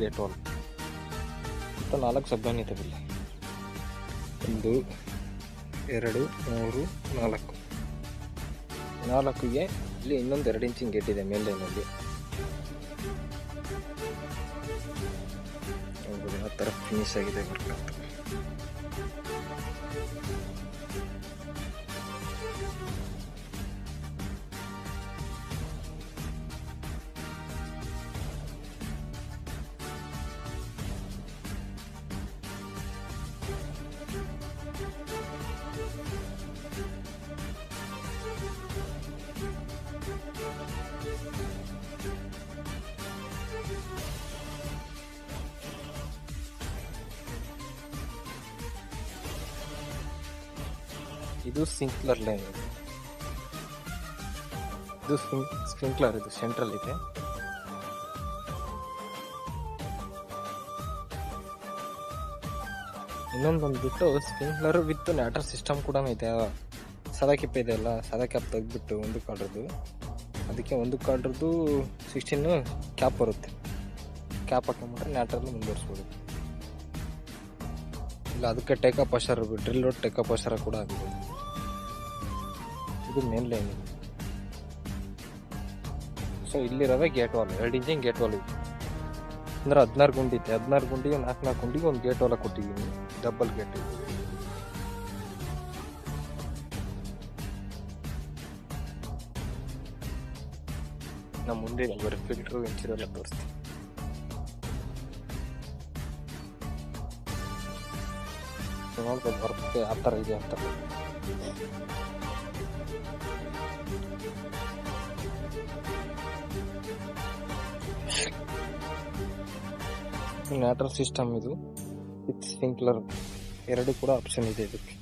Gate wall ಮತ್ತು 4 ಸಬ್ಬಾನಿ ತಗೊಳ್ಳಿ. 1 2 3 4 4ಗೆ ಇಲ್ಲಿ ಇನ್ನೊಂದು 2 ಇಂಚಿನ ಗೇಟ್ ಇದೆ ಮೇಲ್ಲೈನಲ್ಲಿ. ಆ ಥರ ಫಿನಿಶ್ ಆಗಿದೆ ವರ್ಕ್ ಅಂತ. ಇದು ಸ್ಪ್ರಿಂಕ್ಲರ್ ಲೈನ್. ಇದು ಸ್ಪ್ರಿಂಕ್ಲರ್, ಇದು ಸೆಂಟ್ರಲ್ ಇದೆ. ಇನ್ನೊಂದು ಬಂದ್ಬಿಟ್ಟು ಸ್ಪ್ರಿಂಕ್ಲರ್ ವಿತ್ ನ್ಯಾಟರ್ ಸಿಸ್ಟಮ್ ಕೂಡ ಇದೆ. ಸದಾ ಕ್ಯಾಪ್ ಇದೆ ಅಲ್ಲ, ಸದಾ ಕ್ಯಾಪ್ ತೆಗೆದ್ಬಿಟ್ಟು ಒಂದು ಕಾಡ್ರದ್ದು, ಅದಕ್ಕೆ ಒಂದು ಕಾಡ್ರದ್ದು 16 ಕ್ಯಾಪ್ ಬರುತ್ತೆ. ಕ್ಯಾಪ್ ಹಾಕೊಂಡ್ಬಿಟ್ರೆ ನ್ಯಾಟ್ರಲ್ಲಿ ಮುಂದುವರಿಸ್ಬೋದು. ಇಲ್ಲ ಅದಕ್ಕೆ take up washer, drill rod take up washer ಕೂಡ ಆಗ್ಬೋದು. ಇದು ಮೇನ್ ಲೈನ್. ಸೊ ಇಲ್ಲಿರೋದೇ ಗೇಟ್ ವಾಲ್, 2 ಇಂಚಿನ ಗೇಟ್ ವಾಲ್ ಇದೆ. ಅಂದ್ರೆ 16 ಗುಂಡಿ ಇದೆ. 16 ಗುಂಡಿಗೆ 4 ಗುಂಡಿಗೆ ಒಂದು ಗೇಟ್ ವಾಲ ಕೊಟ್ಟಿದ್ದೀನಿ, ಡಬಲ್ ಗೇಟ್ ಇದೆ. ನಮ್ಮ ಮುಂದೆ ಬರೀ ಫಿಲ್ಟ್ರು ಇಂಚಿರೆಲ್ಲ ತೋರಿಸ್ತೀನಿ. ನೋಡ್ಬೋದು ಬರುತ್ತೆ ಆ ಥರ ಇದೆ ಅಂತ. ನ್ಯಾಟ್ರಲ್ ಸಿಸ್ಟಮ್ ಇದು ವಿತ್ ಸ್ಪ್ರಿಂಕ್ಲರ್ 2 ಕೂಡ ಆಪ್ಷನ್ ಇದೆ ಇದಕ್ಕೆ.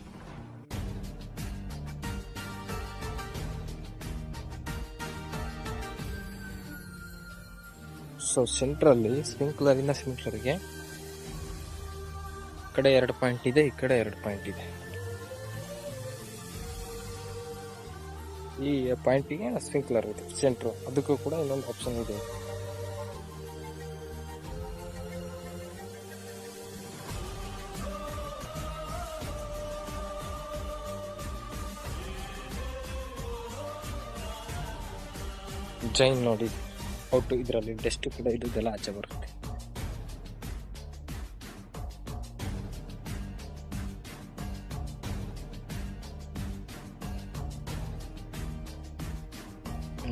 ಸೊ ಸೆಂಟ್ರಲ್ಲಿ ಸ್ಪ್ರಿಂಕ್ಲರ್ಗೆ ಕಡೆ 2 ಪಾಯಿಂಟ್ ಇದೆ, ಈ ಕಡೆ 2 ಪಾಯಿಂಟ್ ಇದೆ. ಈ ಪಾಯಿಂಟಿಗೆ ಸ್ಪ್ರಿಂಕ್ಲರ್ ಇದೆ ಸೆಂಟ್ರು, ಅದಕ್ಕೂ ಕೂಡ ಇನ್ನೊಂದು ಆಪ್ಷನ್ ಇದೆ. ಜೈನ್ ನೋಡಿ ಔಟು, ಇದರಲ್ಲಿ ಡೆಸ್ಟ್ ಕೂಡ ಇದೆಲ್ಲ ಆಚೆ ಬರುತ್ತೆ.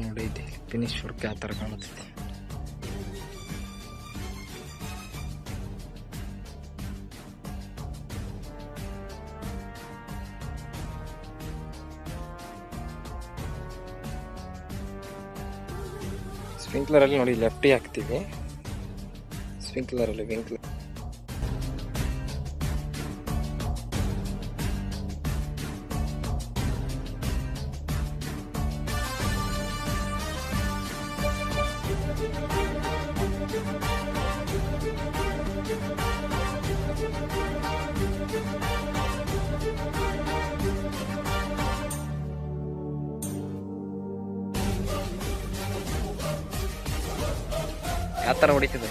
ನೋಡಿ ಇದೆ ಫಿನಿಶ್ ವರ್ಕ್ ಯಾವ ಥರ ಕಾಣುತ್ತೆ. ಸ್ಪ್ರಿಂಕ್ಲರಲ್ಲಿ ನೋಡಿ ಲೆಫ್ಟಿ ಹಾಕ್ತೀವಿ, ಸ್ಪ್ರಿಂಕ್ಲರಲ್ಲಿ ವಿಂಕ್ಲರ್ ಯಾವ ಥರ ಹೊಡಿತಿದೆ.